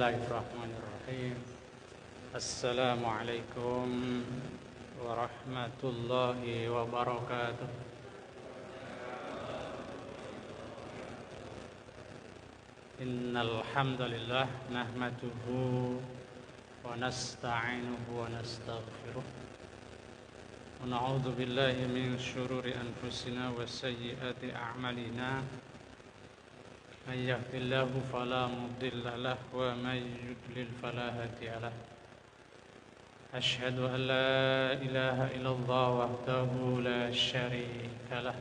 Bismillahirrahmanirrahim. Assalamualaikum warahmatullahi wabarakatuh. Innal hamdalillah nahmaduhu wa nasta'inuhu wa nastaghfiruh. Wa na'udzu billahi min syururi anfusina wa sayyiati a'malina. من يهد الله فلا مضل له ومن يضلل فلا هادي له أشهد أن لا إله إلا الله وحده لا شريك له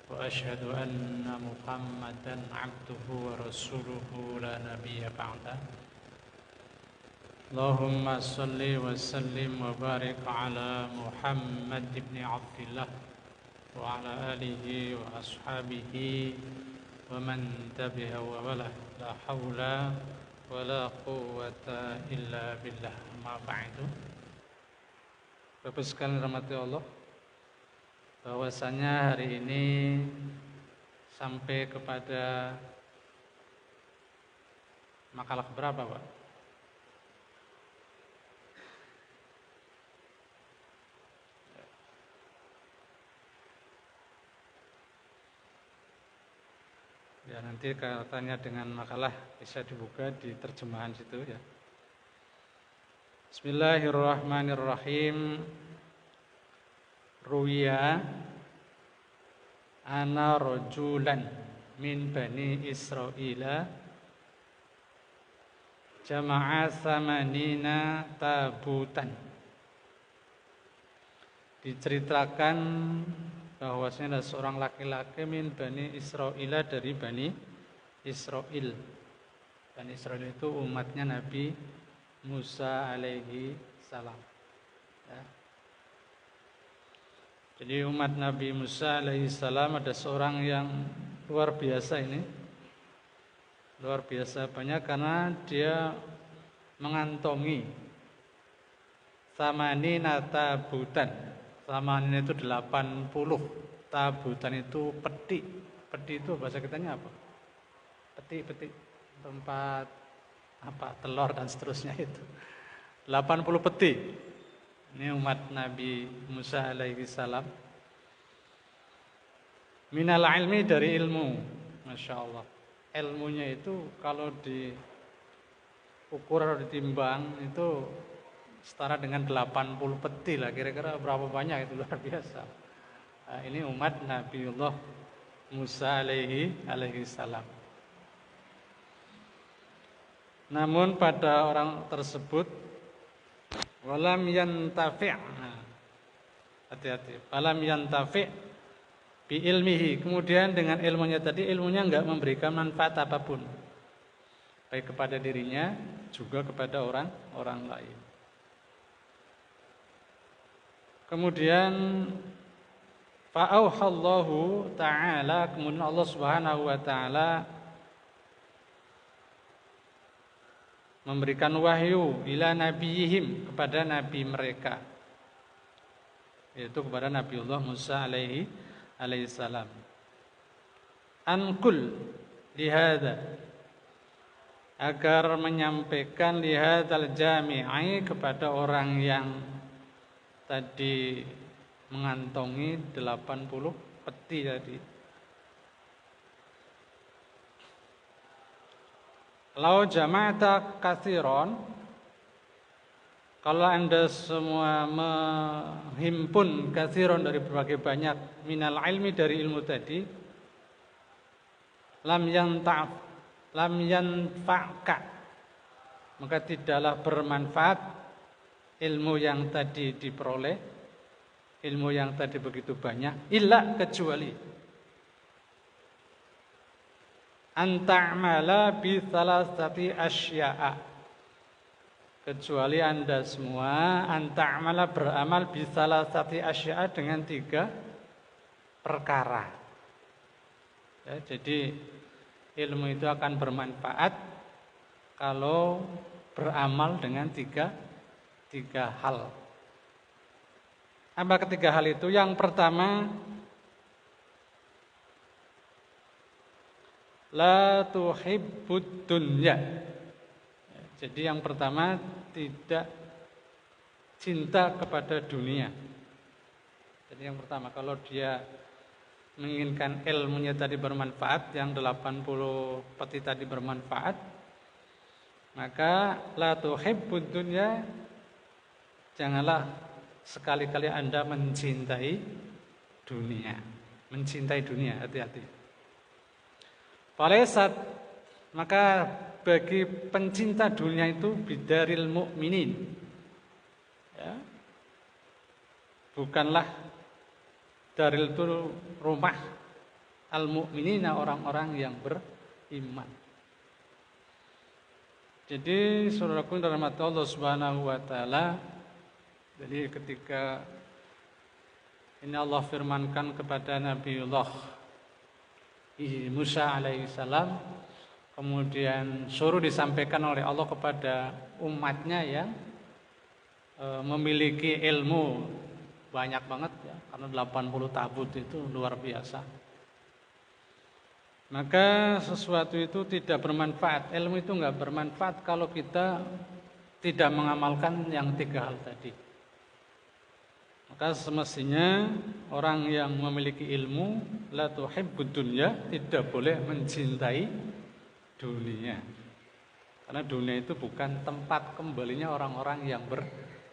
وأشهد أن محمدا عبده ورسوله لا نبي بعده اللهم صل وسلم وبارك على محمد بن عبد الله وعلى آله وأصحابه ومن تبعه وله لا حول ولا قوة إلا بالله ما بعد. Bapak sekalian rahmati Allah, bahwasanya hari ini sampai kepada makalah berapa, Pak? Ya, nanti kaitannya dengan makalah bisa dibuka di terjemahan situ ya. Bismillahirrahmanirrahim. Ruya ana rajulan min bani Israila jama'a samanina tabutan. Diceritakan bahwasanya ada seorang laki-laki min Bani Israila dari Bani Israil. Bani Israil itu umatnya Nabi Musa alaihi salam ya. Jadi umat Nabi Musa alaihi salam ada seorang yang luar biasa ini. Luar biasa banyak karena dia mengantongi samanina tabutan. Samanina itu 80, tabutan itu peti. Peti itu bahasa kitanya apa? Peti tempat apa? Telur dan seterusnya itu. 80 peti. Ini umat Nabi Musa alaihi salam. Minal ilmi, dari ilmu. Masya Allah. Ilmunya itu kalau diukur atau ditimbang itu setara dengan 80 peti lah, kira-kira berapa banyak itu, luar biasa. Nah, ini umat Nabiullah Musa alaihi salam. Namun pada orang tersebut walam yantafi', hati-hati, walam yantafi' bi ilmihi, kemudian dengan ilmunya tadi, ilmunya enggak memberikan manfaat apapun baik kepada dirinya juga kepada orang lain. Kemudian fa'auhallahu ta'ala, kemudian Allah Subhanahu wa ta'ala memberikan wahyu ila nabiyihim, kepada nabi mereka, yaitu kepada Nabiullah Musa alaihi salam. Ankul lihada, agar menyampaikan lihadal jami'i, kepada orang yang tadi mengantongi 80 peti tadi. Lau jama'ata katsiron, kalau Anda semua menghimpun katsiron dari berbagai banyak, minal ilmi, dari ilmu tadi, lam yanfa'ka, maka tidaklah bermanfaat ilmu yang tadi diperoleh, ilmu yang tadi begitu banyak, illa, kecuali anta'mala bi salasati asya'a, kecuali Anda semua anta'mala, beramal bi salasati asya'a, dengan 3 perkara ya. Jadi ilmu itu akan bermanfaat kalau beramal dengan tiga hal. Apa ketiga hal itu? Yang pertama, la tuhibbud dunya. Jadi yang pertama tidak cinta kepada dunia. Jadi yang pertama kalau dia menginginkan ilmunya tadi bermanfaat, yang 80 peti tadi bermanfaat, maka la tuhibbud dunya, janganlah sekali-kali Anda mencintai dunia. Mencintai dunia, hati-hati. Falaisat, maka bagi pencinta dunia itu bidaril mukminin, ya, bukanlah daril itu rumah al-mu'minina, orang-orang yang beriman. Jadi saudaraku dalam hati Allah Subhanahu wa taala, jadi ketika ini Allah firmankan kepada Nabiullah Musa alaihissalam, kemudian suruh disampaikan oleh Allah kepada umatnya yang memiliki ilmu banyak banget ya, karena 80 tabut itu luar biasa. Maka sesuatu itu tidak bermanfaat, ilmu itu enggak bermanfaat kalau kita tidak mengamalkan yang 3 hal tadi. Maka semestinya orang yang memiliki ilmu la tuhibbud dunya, tidak boleh mencintai dunia. Karena dunia itu bukan tempat kembalinya orang-orang yang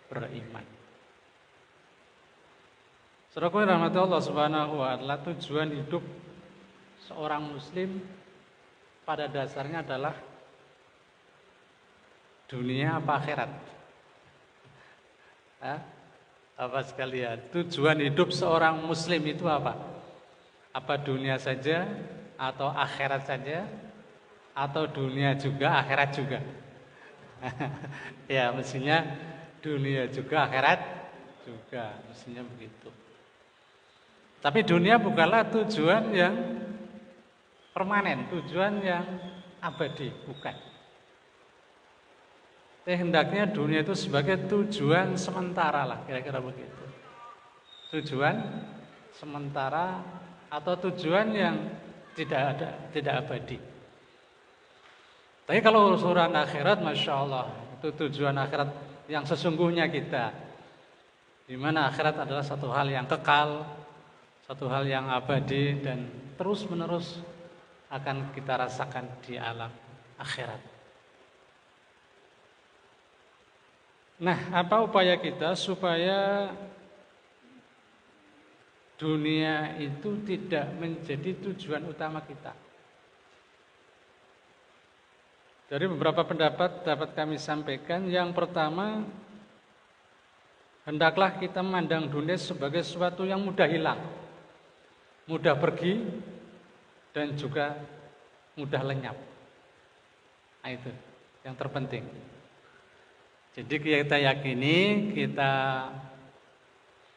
beriman. Saudaraku rahmat Allah Subhanahu wa taala, tujuan hidup seorang muslim pada dasarnya adalah dunia apa akhirat? Apa sekalian? Tujuan hidup seorang muslim itu apa? Apa dunia saja atau akhirat saja? Atau dunia juga, akhirat juga? Ya, mestinya dunia juga, akhirat juga, mestinya begitu. Tapi dunia bukanlah tujuan yang permanen, tujuan yang abadi, bukan. Hendaknya dunia itu sebagai tujuan sementara lah, kira-kira begitu. Tujuan sementara atau tujuan yang tidak abadi. Tapi kalau urusan akhirat, masya Allah, itu tujuan akhirat yang sesungguhnya kita, di mana akhirat adalah satu hal yang kekal, satu hal yang abadi dan terus menerus akan kita rasakan di alam akhirat. Nah, apa upaya kita supaya dunia itu tidak menjadi tujuan utama kita? Dari beberapa pendapat dapat kami sampaikan. Yang pertama, hendaklah kita memandang dunia sebagai sesuatu yang mudah hilang, mudah pergi, dan juga mudah lenyap. Nah, itu yang terpenting. Jadi kita yakini, kita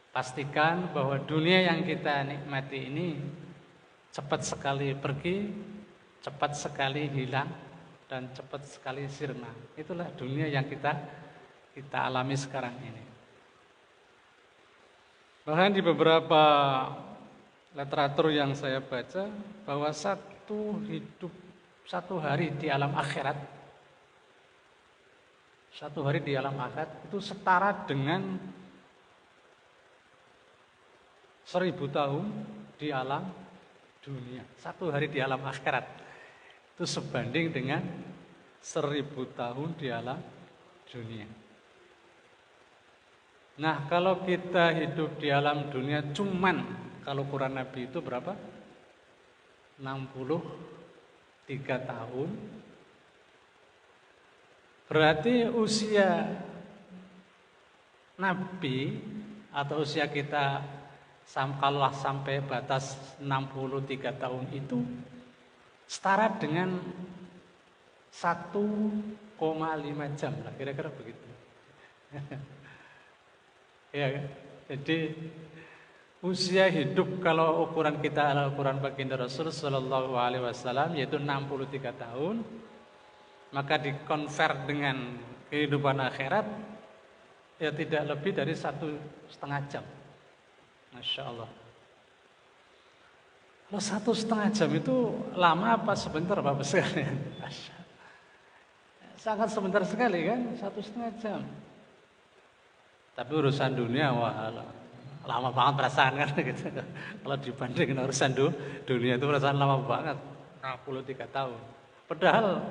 pastikan bahwa dunia yang kita nikmati ini cepat sekali pergi, cepat sekali hilang, dan cepat sekali sirna. Itulah dunia yang kita alami sekarang ini. Bahkan di beberapa literatur yang saya baca, bahwa satu hari di alam akhirat, satu hari di alam akhirat itu setara dengan 1000 tahun di alam dunia. Satu hari di alam akhirat itu sebanding dengan 1000 tahun di alam dunia. Nah, kalau kita hidup di alam dunia cuman, kalau ukuran Nabi itu berapa? 63 tahun. Berarti usia Nabi atau usia kita kalau sampai batas 63 tahun itu setara dengan 1,5 jam lah, kira-kira begitu. Ya, jadi usia hidup kalau ukuran kita adalah ukuran baginda Rasul Sallallahu Alaihi Wasallam, yaitu 63 tahun. Maka dikonvert dengan kehidupan akhirat, ya tidak lebih dari 1,5 jam. Masya Allah. Kalau 1,5 jam itu lama apa sebentar Bapak sekalian? Sangat sebentar sekali kan, 1,5 jam. Tapi urusan dunia, wah lama banget perasaan kan gitu. Kalau dibandingin urusan dunia itu perasaan lama banget, 63 tahun. Padahal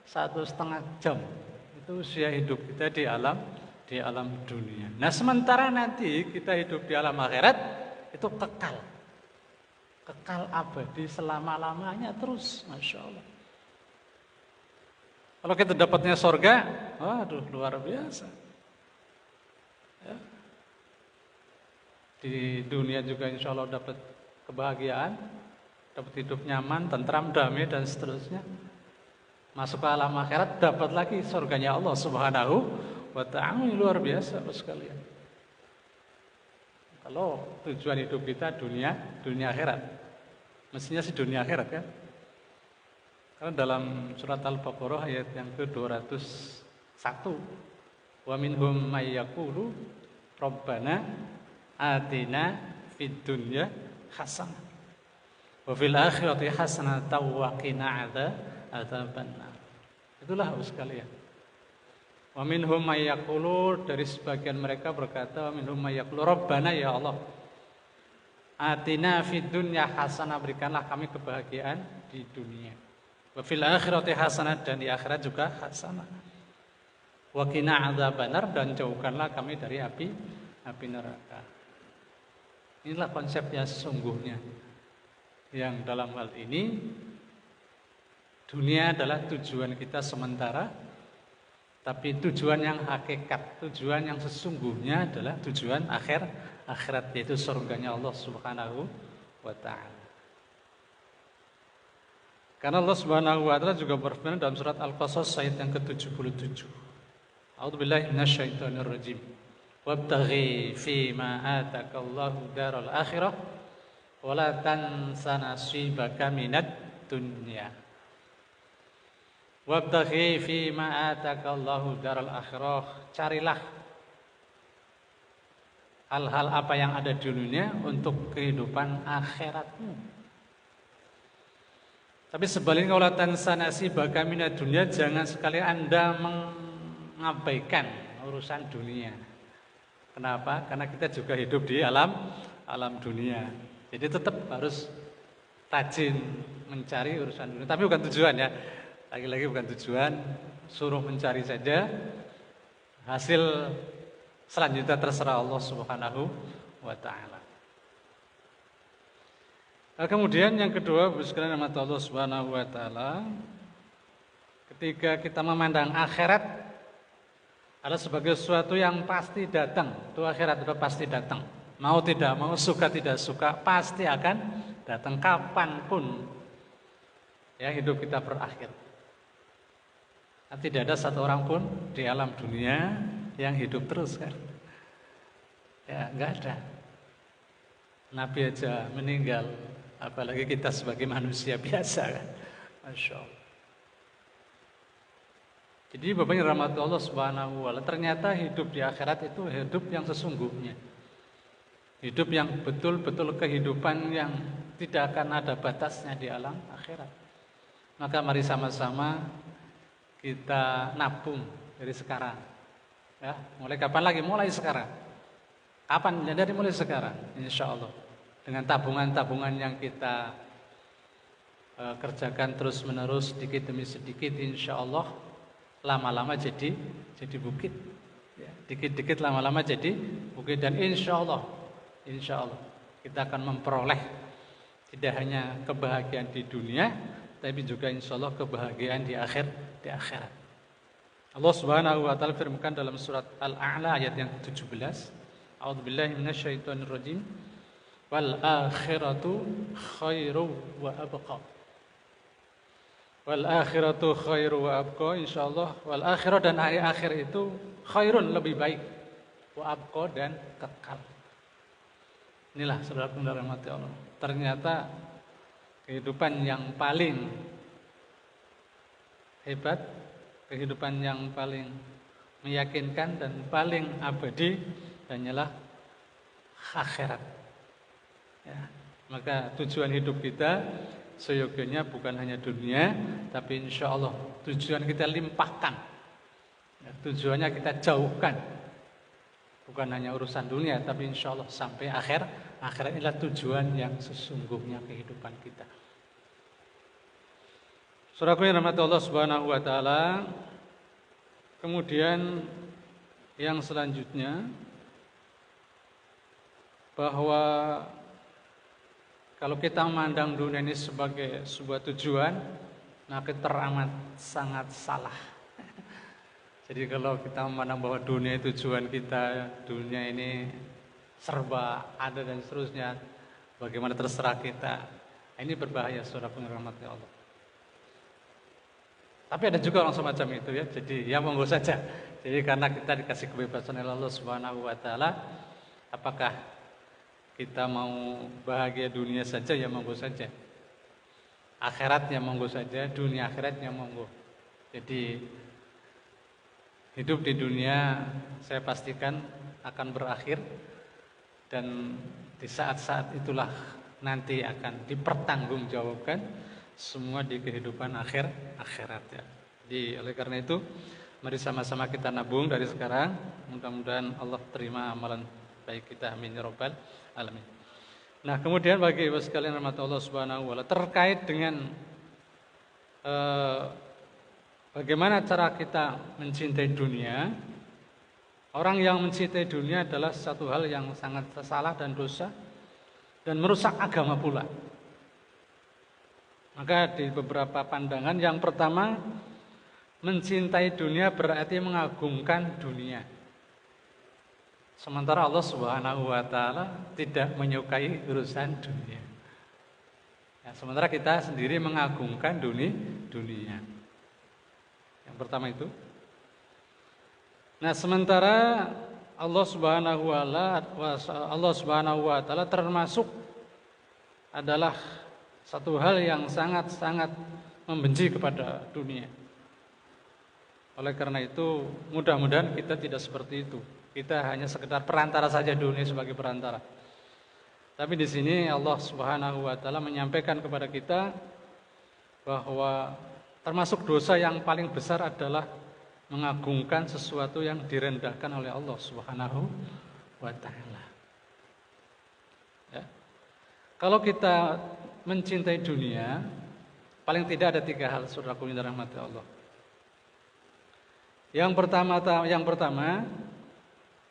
1,5 jam itu usia hidup kita di alam dunia. Nah sementara nanti kita hidup di alam akhirat itu kekal abadi selama-lamanya terus, masya Allah. Kalau kita dapatnya surga, waduh luar biasa. Ya. Di dunia juga insya Allah dapat kebahagiaan, dapat hidup nyaman, tentram, damai dan seterusnya. Masuk ke alam akhirat dapat lagi surganya Allah Subhanahu wa ta'ala. Luar biasa sekalian. Kalau tujuan hidup kita dunia akhirat, mestinya sih dunia akhirat kan. Karena dalam surat Al-Baqarah ayat yang ke-201, wa minhum may yaqulu rabbana atina fid dunya hasanah wa fil akhirati hasanatan wa qina adzabannar. Itulah sekalian. Wa minhum may yaqulu, dari sebagian mereka berkata, wa minhum may yaqulu rabbana, ya Allah, atina fid dunya hasanah, berikanlah kami kebahagiaan di dunia. Wa fil akhirati hasanah, dan di akhirat juga hasanah. Wa qina adzabannar, dan jauhkanlah kami dari api neraka. Inilah konsepnya sesungguhnya. Yang dalam hal ini dunia adalah tujuan kita sementara, tapi tujuan yang hakikat, tujuan yang sesungguhnya adalah tujuan akhirat, yaitu surganya Allah Subhanahu wa ta'ala. Karena Allah Subhanahu wa ta'ala juga berfirman dalam surat Al-Qasas ayat yang ke-77. A'udzubillahi minasyaitonir rajim. Wabtaghi fima atakallahu daral akhirah wa la tansa nasibaka minad dunya. Wabtaghi fima atakallahu daral akhirah, carilah hal-hal apa yang ada di dunia untuk kehidupan akhiratmu. Tapi sebaliknya, wala tansa nasibaka minad dunya, jangan sekali Anda mengabaikan urusan dunia. Kenapa? Karena kita juga hidup di alam dunia. Jadi tetap harus rajin mencari urusan dunia. Tapi bukan tujuan ya. Lagi-lagi bukan tujuan, suruh mencari saja. Hasil selanjutnya terserah Allah Subhanahu wa ta'ala. Nah, kemudian yang kedua, sekalian rahmat Allah Subhanahu wa ta'ala, ketika kita memandang akhirat adalah sebagai sesuatu yang pasti datang. Itu akhirat itu pasti datang. Mau tidak mau, suka tidak suka, pasti akan datang kapanpun ya hidup kita berakhir. Nah, tidak ada satu orang pun di alam dunia yang hidup terus kan? Ya nggak ada. Nabi aja meninggal, apalagi kita sebagai manusia biasa kan? Masya Allah. Jadi Bapak yang rahmat Allah Subhanahu wa ta'ala, ternyata hidup di akhirat itu hidup yang sesungguhnya. Hidup yang betul-betul kehidupan yang tidak akan ada batasnya di alam akhirat. Maka mari sama-sama kita nabung dari sekarang. Ya, mulai kapan lagi? Mulai sekarang. Kapan? Dari mulai sekarang, insya Allah. Dengan tabungan-tabungan yang kita kerjakan terus-menerus, sedikit demi sedikit, insya Allah lama-lama jadi bukit, ya, dikit-dikit lama-lama jadi bukit, dan insya Allah kita akan memperoleh tidak hanya kebahagiaan di dunia, tapi juga insya Allah kebahagiaan di akhirat. Allah Subhanahu wa ta'ala firmankan dalam surat Al-A'la ayat yang 17, A'udzubillahi minasyaitonirrajim, wal akhiratu khairu wa abqa. Wal akhiratu khairu wa abqa, insyaallah wal akhirah, dan hari akhir itu khairun, lebih baik, wa abqa, dan kekal. Inilah saudara-saudara rahmati Allah. Ternyata kehidupan yang paling hebat, kehidupan yang paling meyakinkan dan paling abadi hanyalah akhirat. Ya, maka tujuan hidup kita seyogianya bukan hanya dunia, tapi insya Allah tujuan kita limpahkan. Ya, tujuannya kita jauhkan. Bukan hanya urusan dunia, tapi insya Allah sampai akhirat inilah tujuan yang sesungguhnya kehidupan kita. Saudaraku yang dirahmati Allah Subhanahu wa taala, kemudian yang selanjutnya bahwa kalau kita memandang dunia ini sebagai sebuah tujuan, maka teramat sangat salah. Jadi kalau kita memandang bahwa dunia itu tujuan kita, dunia ini serba ada dan seterusnya, bagaimana terserah kita, ini berbahaya saudara rahmati Allah. Tapi ada juga orang semacam itu ya, jadi ya monggo saja. Jadi karena kita dikasih kebebasan oleh Allah Subhanahu wa taala, apakah kita mau bahagia dunia saja ya monggo saja. Akhiratnya monggo saja, dunia akhiratnya monggo. Jadi hidup di dunia saya pastikan akan berakhir dan di saat-saat itulah nanti akan dipertanggungjawabkan semua di kehidupan akhirat ya. Jadi oleh karena itu mari sama-sama kita nabung dari sekarang, mudah-mudahan Allah terima amalan baik kita, amin ya rabbal alamin. Nah, kemudian bagi ibu sekalian rahmat Allah Subhanahu wa taala terkait dengan bagaimana cara kita mencintai dunia. Orang yang mencintai dunia adalah satu hal yang sangat salah dan dosa dan merusak agama pula. Maka di beberapa pandangan, yang pertama, mencintai dunia berarti mengagungkan dunia. Sementara Allah Subhanahu wa taala tidak menyukai urusan dunia. Ya, sementara kita sendiri mengagungkan dunia. Yang pertama itu. Nah, sementara Allah Subhanahu wa taala termasuk adalah satu hal yang sangat-sangat membenci kepada dunia. Oleh karena itu, mudah-mudahan kita tidak seperti itu. Kita hanya sekedar perantara saja, dunia sebagai perantara. Tapi di sini Allah Subhanahu wa taala menyampaikan kepada kita bahwa termasuk dosa yang paling besar adalah mengagungkan sesuatu yang direndahkan oleh Allah Subhanahu wa taala. Ya. Kalau kita mencintai dunia, paling tidak ada 3 hal saudaraku yang dirahmati Allah. Yang pertama,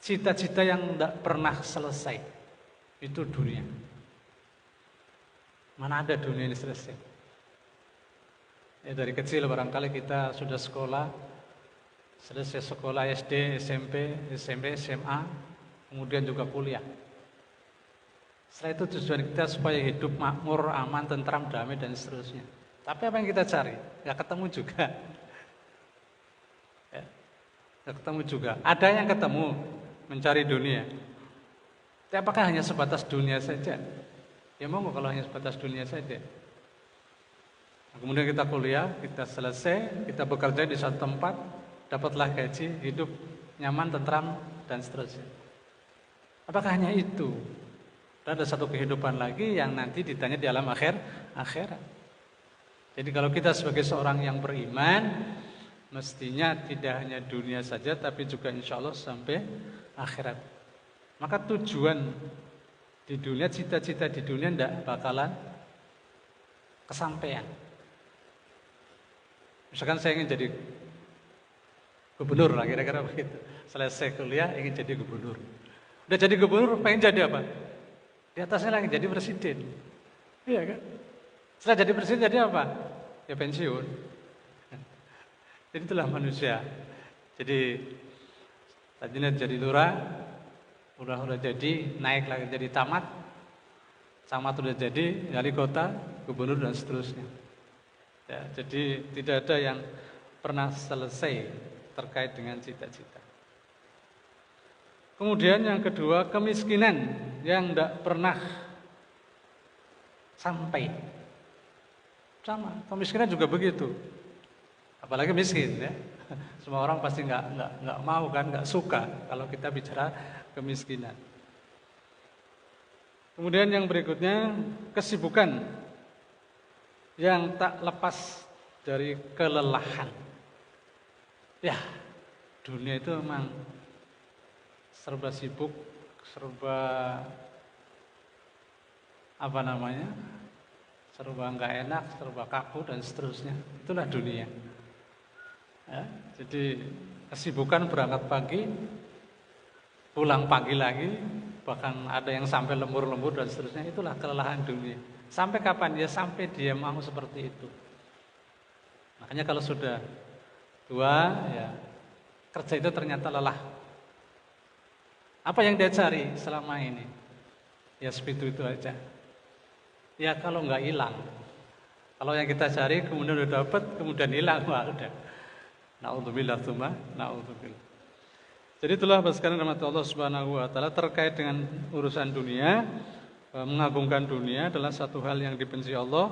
cita-cita yang tidak pernah selesai itu dunia. Mana ada dunia ini selesai? Ya, dari kecil barangkali kita sudah selesai sekolah SD, SMP, SMA, kemudian juga kuliah. Setelah itu tujuan kita supaya hidup makmur, aman, tentram, damai dan seterusnya. Tapi apa yang kita cari? Gak ketemu juga. Ya, gak ketemu juga. Ada yang ketemu, mencari dunia. Tapi apakah hanya sebatas dunia saja? Ya monggo kalau hanya sebatas dunia saja. Nah, kemudian kita kuliah, kita selesai, kita bekerja di satu tempat, dapatlah gaji, hidup nyaman, tentram dan seterusnya. Apakah hanya itu? Ada satu kehidupan lagi yang nanti ditanya di alam akhirat. Jadi kalau kita sebagai seorang yang beriman, mestinya tidak hanya dunia saja, tapi juga insya Allah sampai akhirat. Maka tujuan di dunia, cita-cita di dunia tidak bakalan kesampaian. Misalkan saya ingin jadi gubernur lah, kira-kira begitu. Selesai kuliah ingin jadi gubernur. Udah jadi gubernur, pengen jadi apa? Di atasnya lagi jadi presiden. Iya kan? Setelah jadi presiden jadi apa? Ya pensiun. Jadi itulah manusia. Jadi tadinya jadi lurah, udah jadi, naik lagi jadi camat udah jadi, wali kota, gubernur dan seterusnya. Ya, jadi tidak ada yang pernah selesai terkait dengan cita-cita. Kemudian yang kedua, kemiskinan yang tidak pernah sampai. Sama, kemiskinan juga begitu. Apalagi miskin ya. Semua orang pasti nggak mau kan, nggak suka kalau kita bicara kemiskinan. Kemudian yang berikutnya, kesibukan yang tak lepas dari kelelahan. Ya, dunia itu memang serba sibuk, serba serba nggak enak, serba kaku dan seterusnya. Itulah dunia. Ya, jadi kesibukan berangkat pagi, pulang pagi lagi, bahkan ada yang sampai lembur-lembur dan seterusnya. Itulah kelelahan dunia. Sampai kapan? Ya sampai dia mau seperti itu. Makanya kalau sudah tua, ya kerja itu ternyata lelah. Apa yang dia cari selama ini? Ya seperti itu aja. Ya kalau nggak hilang. Kalau yang kita cari kemudian udah dapat, kemudian hilang, wah udah. Na'udzubillah tsumma na'udzubillah. Jadi itulah sekarang rahmat Allah Subhanahu wa taala terkait dengan urusan dunia, mengagungkan dunia adalah satu hal yang dibenci Allah.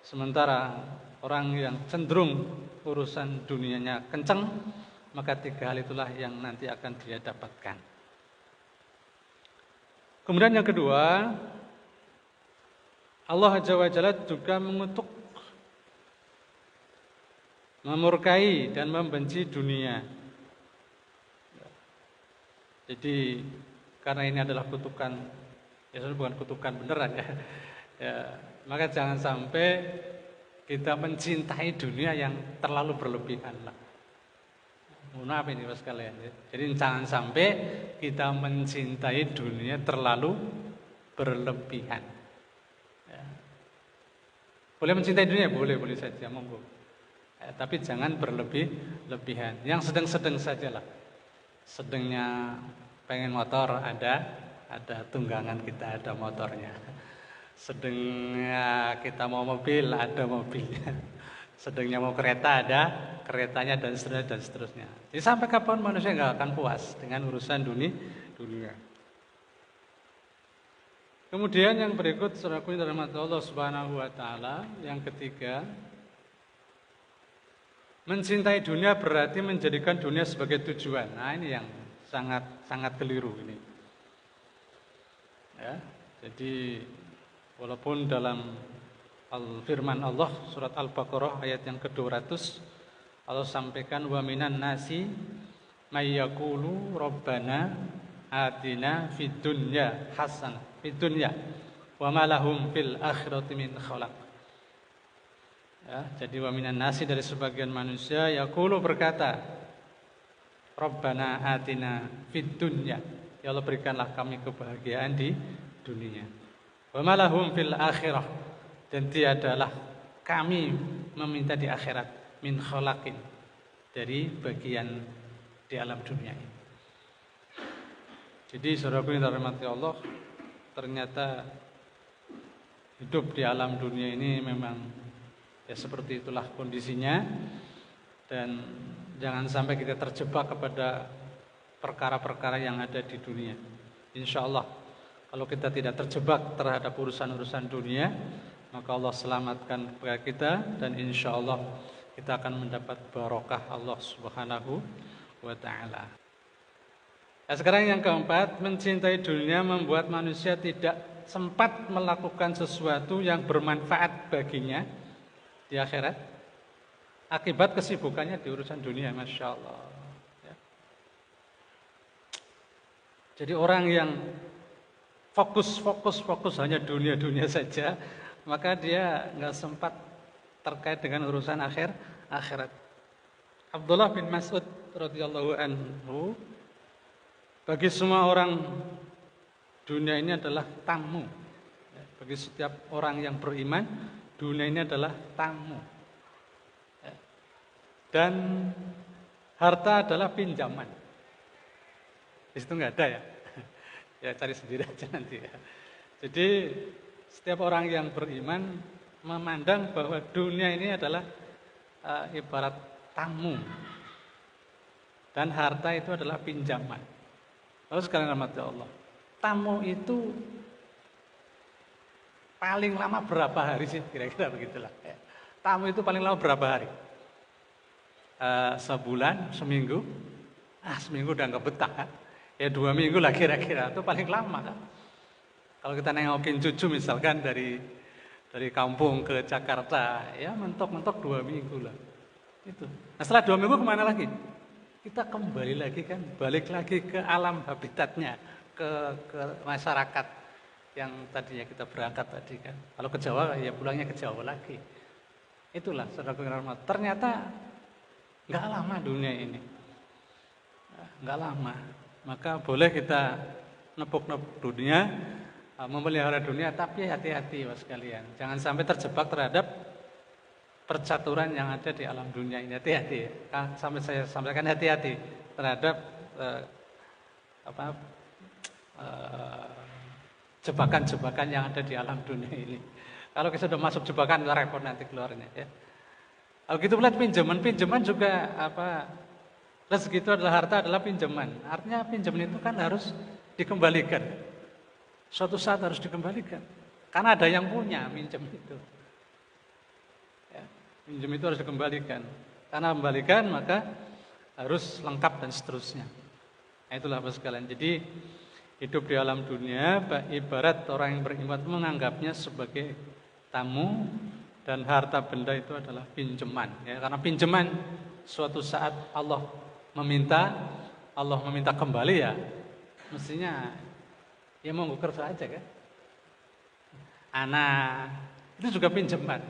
Sementara orang yang cenderung urusan dunianya kencang, maka 3 hal itulah yang nanti akan dia dapatkan. Kemudian yang kedua, Allah Azza wa Jalla juga mengutuk, memurkai dan membenci dunia. Jadi karena ini adalah kutukan, ya bukan kutukan beneran ya. Ya, maka jangan sampai kita mencintai dunia yang terlalu berlebihan lah. Mohon maaf ini Mas kalian ya. Jadi jangan sampai kita mencintai dunia terlalu berlebihan. Ya. Boleh mencintai dunia, boleh saja, monggo. Tapi jangan berlebihan. Yang sedang-sedang sajalah. Sedangnya pengen motor ada tunggangan kita, ada motornya. Sedangnya kita mau mobil, ada mobilnya. Sedangnya mau kereta, ada keretanya dan seterusnya. Jadi sampai kapan manusia nggak akan puas dengan urusan dunia. Kemudian yang berikut saudaraku yang dirahmati Allah Subhanahu wa taala, yang ketiga, mencintai dunia berarti menjadikan dunia sebagai tujuan. Nah, ini yang sangat keliru ini. Ya, jadi walaupun dalam firman Allah surat Al-Baqarah ayat yang ke-200 Allah sampaikan wa minan nasi may yaqulu rabbana atina fid dunya hasanah fid dunya wa ma lahum fil akhirati min khalaq. Ya, jadi wa minan nasi dari sebagian manusia yaqulu berkata rabbana atina fid dunya, ya Allah berikanlah kami kebahagiaan di dunia. Wa ma lahum fil akhirah, dan tiadalah kami meminta di akhirat min khalaqin, dari bagian di alam dunia ini. Jadi saudaraku yang dirahmati Allah, ternyata hidup di alam dunia ini memang ya seperti itulah kondisinya, dan jangan sampai kita terjebak kepada perkara-perkara yang ada di dunia. Insya Allah kalau kita tidak terjebak terhadap urusan-urusan dunia, maka Allah selamatkan kepada kita, dan insya Allah kita akan mendapat barokah Allah Subhanahu wa ta'ala. Nah, sekarang yang keempat, mencintai dunia membuat manusia tidak sempat melakukan sesuatu yang bermanfaat baginya di akhirat akibat kesibukannya di urusan dunia. Masya Allah ya. Jadi orang yang fokus hanya dunia saja, maka dia nggak sempat terkait dengan urusan akhirat. Abdullah bin Mas'ud radhiyallahu anhu, bagi semua orang dunia ini adalah tamu. Bagi setiap orang yang beriman, dunia ini adalah tamu. Dan harta adalah pinjaman. Di situ nggak ada ya. Ya cari sendiri aja nanti ya. Jadi setiap orang yang beriman memandang bahwa dunia ini adalah ibarat tamu, dan harta itu adalah pinjaman. Lalu sekalian rahmati Allah, tamu itu paling lama berapa hari sih? Kira-kira begitulah. Tamu itu paling lama berapa hari? Sebulan, seminggu? Seminggu udah nggak betah kan? Ya 2 minggu lah kira-kira, itu paling lama kan? Kalau kita nengokin cucu misalkan dari dari kampung ke Jakarta, ya mentok-mentok 2 minggu lah. Itu. Nah setelah 2 minggu kemana lagi? Kita kembali lagi kan, balik lagi ke alam habitatnya, ke masyarakat yang tadinya kita berangkat tadi kan. Kalau ke Jawa ya pulangnya ke Jawa lagi. Itulah saudara-saudara rahmat. Ternyata nggak lama dunia ini, nggak lama. Maka boleh kita nepuk-nepuk dunia, memelihara dunia, tapi hati-hati Mas sekalian. Jangan sampai terjebak terhadap percaturan yang ada di alam dunia ini. Hati-hati. Sampai saya sampaikan hati-hati terhadap jebakan-jebakan yang ada di alam dunia ini. Kalau kita sudah masuk jebakan, repot nanti keluarnya. Ya. Kalau gitu pula pinjaman juga rezeki itu adalah harta adalah pinjaman. Artinya pinjaman itu kan harus dikembalikan. Suatu saat harus dikembalikan. Karena ada yang punya minjem itu. Ya, minjem itu harus dikembalikan. Karena kembalikan maka harus lengkap dan seterusnya. Nah, itulah Bapak sekalian. Jadi hidup di alam dunia ibarat orang yang beriman menganggapnya sebagai tamu dan harta benda itu adalah pinjaman. Ya, karena pinjaman suatu saat Allah meminta kembali ya, mestinya ya mau kerja aja kan. Anak itu juga pinjaman.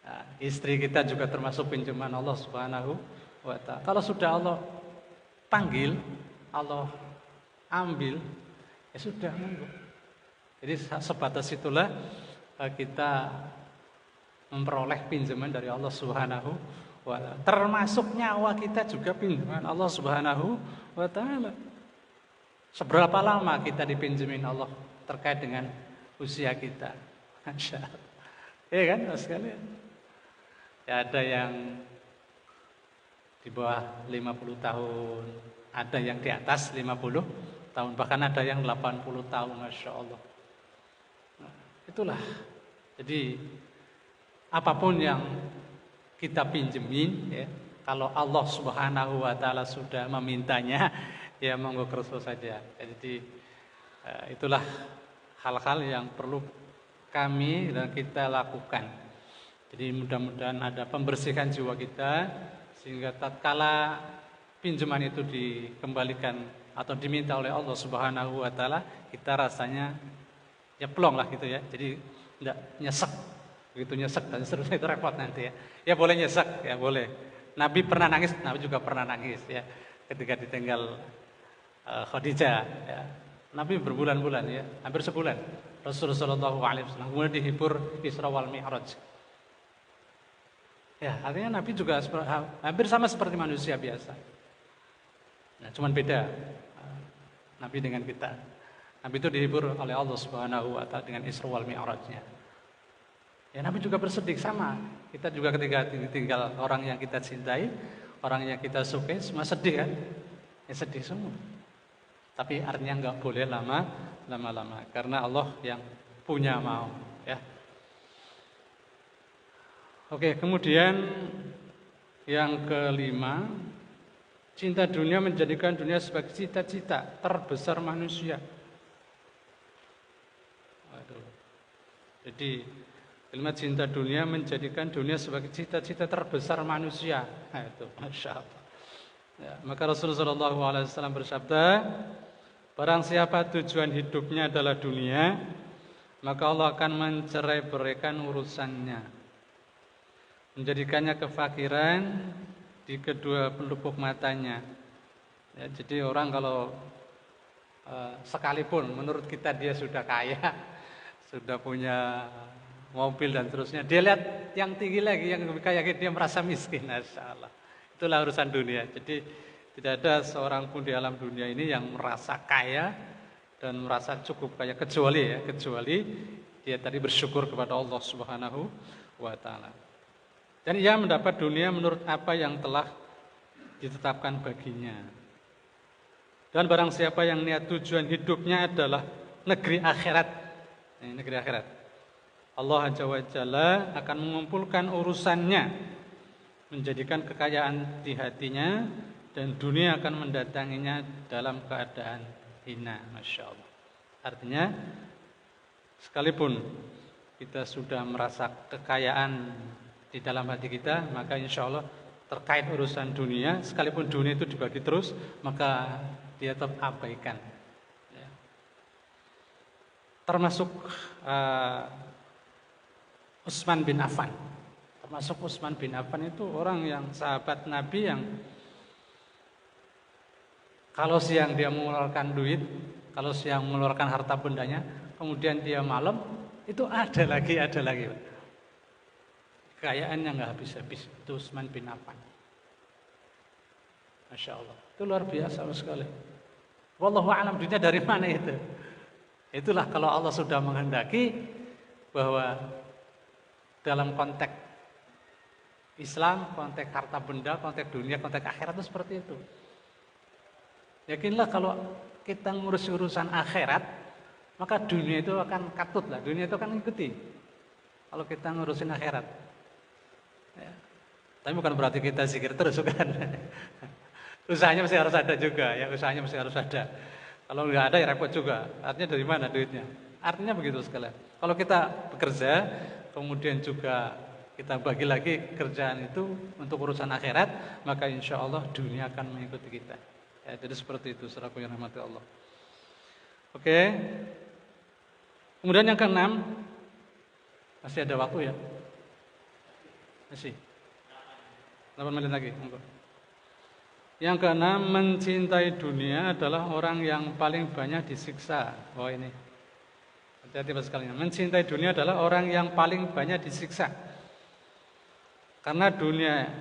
Nah, istri kita juga termasuk pinjaman Allah Subhanahu wa Ta'ala. Kalau sudah Allah panggil, Allah ambil, ya sudah monggo. Jadi sebatas itulah kita memperoleh pinjaman dari Allah Subhanahu wa Ta'ala. Termasuk nyawa kita juga pinjaman Allah Subhanahu wa Ta'ala. Seberapa lama kita dipinjemin Allah terkait dengan usia kita? Masya Allah. Iya kan Mas sekalian? Ya, ada yang di bawah 50 tahun, ada yang di atas 50 tahun, bahkan ada yang 80 tahun, Masya Allah. Nah, itulah. Jadi apapun yang kita pinjemin, ya, kalau Allah Subhanahu wa Ta'ala sudah memintanya, ya monggo kerso saja. Jadi itulah hal-hal yang perlu kami dan kita lakukan. Jadi mudah-mudahan ada pembersihan jiwa kita sehingga tatkala pinjaman itu dikembalikan atau diminta oleh Allah Subhanahu wa Ta'ala, kita rasanya ya plong lah gitu ya. Jadi tidak nyesek. Begitu nyesek dan seterusnya itu repot nanti ya. Ya boleh nyesek, ya boleh. Nabi pernah nangis, Nabi juga pernah nangis ya ketika ditinggal Khadijah ya. Nabi berbulan-bulan ya, hampir sebulan. Rasulullah SAW kemudian dihibur Isra wal Mi'raj. Ya, artinya Nabi juga hampir sama seperti manusia biasa. Nah, cuman beda Nabi dengan kita. Nabi itu dihibur oleh Allah Subhanahu wa Ta'ala dengan Isra wal Mi'rajnya. Ya, Nabi juga bersedih sama. Kita juga ketika ditinggal orang yang kita cintai, orang yang kita sukai, semua sedih kan? Ya sedih semua. Tapi artinya nggak boleh lama-lama karena Allah yang punya mau, ya. Oke, kemudian yang kelima, cinta dunia menjadikan dunia sebagai cita-cita terbesar manusia. Aduh. Jadi kalimat cinta dunia menjadikan dunia sebagai cita-cita terbesar manusia. Nah, itu Masya Allah. Ya, maka Rasulullah SAW bersabda, barang siapa tujuan hidupnya adalah dunia, maka Allah akan mencerai-beraikan urusannya, menjadikannya kefakiran di kedua pelupuk matanya. Ya, jadi orang kalau sekalipun menurut kita dia sudah kaya, sudah punya mobil dan terusnya, dia lihat yang tinggi lagi, yang lebih kaya, dia merasa miskin. Masya Allah. Itulah urusan dunia. Jadi tidak ada seorang pun di alam dunia ini yang merasa kaya dan merasa cukup kaya kecuali dia tadi bersyukur kepada Allah Subhanahu wa Ta'ala. Dan ia mendapat dunia menurut apa yang telah ditetapkan baginya. Dan barang siapa yang niat tujuan hidupnya adalah negeri akhirat, negeri akhirat, Allah Azza wa Jalla akan mengumpulkan urusannya, menjadikan kekayaan di hatinya, dan dunia akan mendatanginya dalam keadaan hina. Masya Allah. Artinya sekalipun kita sudah merasa kekayaan di dalam hati kita, maka insya Allah terkait urusan dunia, sekalipun dunia itu dibagi terus, maka dia tetap abaikan. Ya. Termasuk Utsman bin Affan. Termasuk Utsman bin Affan itu orang yang sahabat Nabi yang kalau siang dia mengeluarkan duit, kalau siang mengeluarkan harta bendanya, kemudian dia malam itu ada lagi. Kekayaannya nggak habis-habis. Itu Utsman bin Affan. Masya Allah. Itu luar biasa sekali. Wallahu a'lam, duitnya dari mana itu? Itulah kalau Allah sudah menghendaki bahwa dalam konteks Islam, konteks harta benda, konteks dunia, konteks akhirat itu seperti itu. Yakinlah kalau kita ngurus urusan akhirat, maka dunia itu akan katut lah, dunia itu akan mengikuti. Kalau kita ngurusin akhirat, ya. Tapi bukan berarti kita zikir terus, bukan. Usahanya mesti harus ada juga, ya usahanya mesti harus ada. Kalau nggak ada ya repot juga. Artinya dari mana duitnya? Artinya begitu sekalian. Kalau kita bekerja, kemudian juga kita bagi lagi kerjaan itu untuk urusan akhirat, maka insya Allah dunia akan mengikuti kita. Ya, jadi seperti itu, saudaraku yang rahmati Allah. Oke. Kemudian yang keenam, masih ada waktu ya? Masih. 8 menit lagi. Yang keenam, mencintai dunia adalah orang yang paling banyak disiksa. Oh ini. Hati-hati Bapak sekalian. Mencintai dunia adalah orang yang paling banyak disiksa. Karena dunia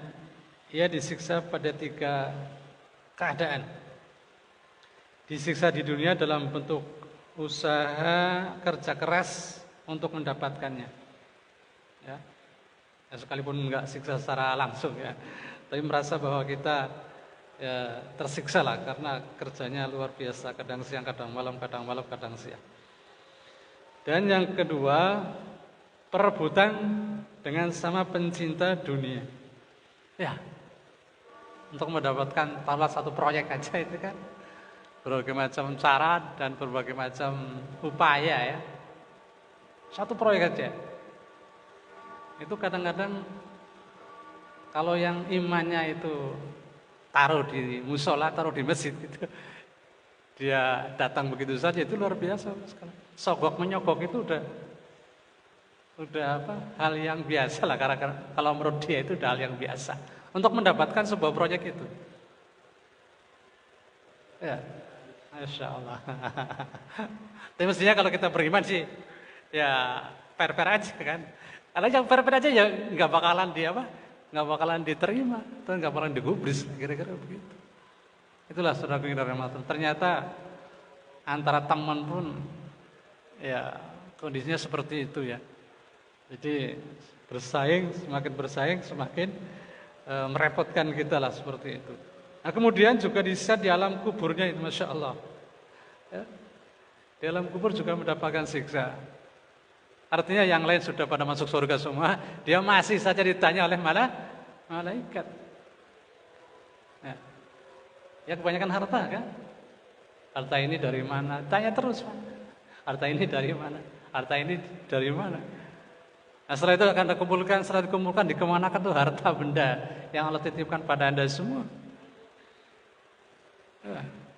ia disiksa pada 3 keadaan. Disiksa di dunia dalam bentuk usaha kerja keras untuk mendapatkannya. Ya. Ya, sekalipun enggak siksa secara langsung ya, tapi merasa bahwa kita ya, tersiksa lah karena kerjanya luar biasa, kadang siang, kadang malam, kadang siang. Dan yang kedua, perebutan dengan sama pencinta dunia. Ya, untuk mendapatkan taruhlah satu proyek aja itu kan berbagai macam cara dan berbagai macam upaya ya. Satu proyek aja. Itu kadang-kadang kalau yang imannya itu taruh di musola, taruh di masjid itu, dia datang begitu saja, itu luar biasa sekali. Sogok menyogok itu udah apa? Hal yang biasa lah, karena kalau menurut dia itu udah hal yang biasa untuk mendapatkan sebuah proyek itu. Ya, Masya Allah. Tapi mestinya kalau kita beriman sih, ya fair-fair aja kan. Karena yang fair-fair aja ya nggak bakalan diterima, atau nggak bakalan digubris, kira-kira begitu. Itulah saudara yang rahmatullah. Ternyata antara teman pun, ya kondisinya seperti itu ya. Jadi semakin bersaing semakin merepotkan kita lah seperti itu. Nah kemudian juga disiksa di alam kuburnya itu, Masya Allah. Ya. Di alam kubur juga mendapatkan siksa. Artinya yang lain sudah pada masuk surga semua, dia masih saja ditanya oleh malaikat. Ya kebanyakan harta kan? Harta ini dari mana? Tanya terus. Harta ini dari mana? Harta ini dari mana? Nah setelah itu akan dikumpulkan, dikemanakan tuh harta benda yang Allah titipkan pada Anda semua.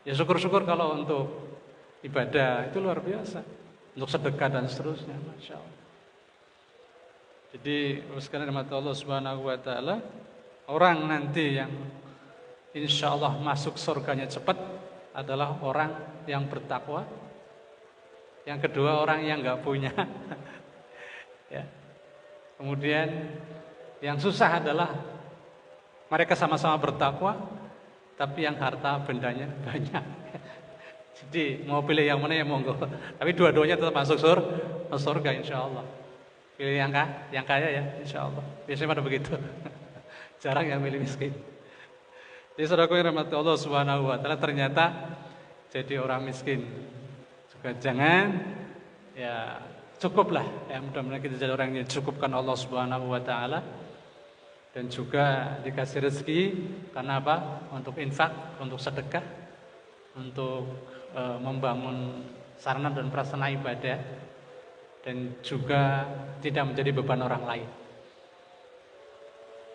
Ya syukur-syukur kalau untuk ibadah itu luar biasa. Untuk sedekah dan seterusnya, Masya Allah. Jadi, sekalian rahmat Allah Subhanahu Wa Taala, orang nanti yang insya Allah masuk surganya cepat adalah orang yang bertakwa. Yang kedua orang yang nggak punya. Ya. Kemudian yang susah adalah mereka sama-sama bertakwa, tapi yang harta bendanya banyak. Jadi mau pilih yang mana ya monggo. Tapi dua-duanya tetap masuk surga insya Allah. Pilih yang kaya ya insya Allah. Biasanya pada begitu. Jarang yang milih miskin. Jadi saudaraku yang rahmati Allah Subhanahu Wa Taala, ternyata jadi orang miskin juga jangan ya cukuplah. Ya mudah-mudahan kita jadi orang yang cukupkan Allah Subhanahu Wa Taala dan juga dikasih rezeki karena apa? Untuk infak, untuk sedekah, untuk membangun sarana dan prasarana ibadah. dan juga tidak menjadi beban orang lain.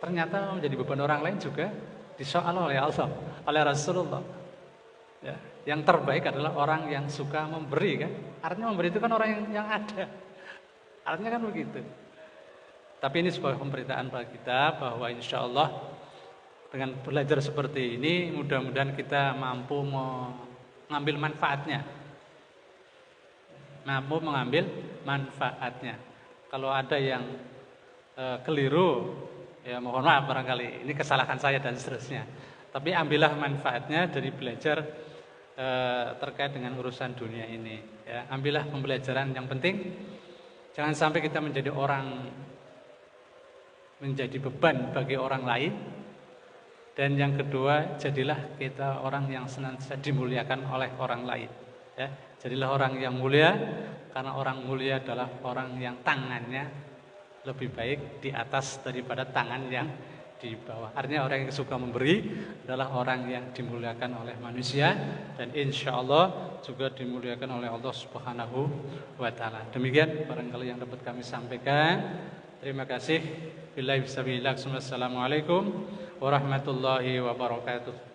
Ternyata menjadi beban orang lain juga disoal oleh Allah, oleh Rasulullah. Ya, yang terbaik adalah orang yang suka memberi kan. Artinya memberi itu kan orang yang ada. Artinya kan begitu. Tapi ini sebuah pemberitaan bagi kita bahwa insya Allah dengan belajar seperti ini mudah-mudahan kita mampu mengambil manfaatnya. Mampu mengambil manfaatnya. Kalau ada yang keliru, ya mohon maaf barangkali ini kesalahan saya dan seterusnya. Tapi ambillah manfaatnya dari belajar terkait dengan urusan dunia ini. Ya, ambillah pembelajaran yang penting. Jangan sampai kita menjadi beban bagi orang lain. Dan yang kedua, jadilah kita orang yang senantiasa dimuliakan oleh orang lain. Ya, jadilah orang yang mulia, karena orang mulia adalah orang yang tangannya lebih baik di atas daripada tangan yang di bawah. Artinya orang yang suka memberi adalah orang yang dimuliakan oleh manusia dan insya Allah juga dimuliakan oleh Allah Subhanahu wa Ta'ala. Demikian barangkali yang dapat kami sampaikan. Terima kasih. Billahi fisabilillah. Assalamualaikum warahmatullahi wabarakatuh.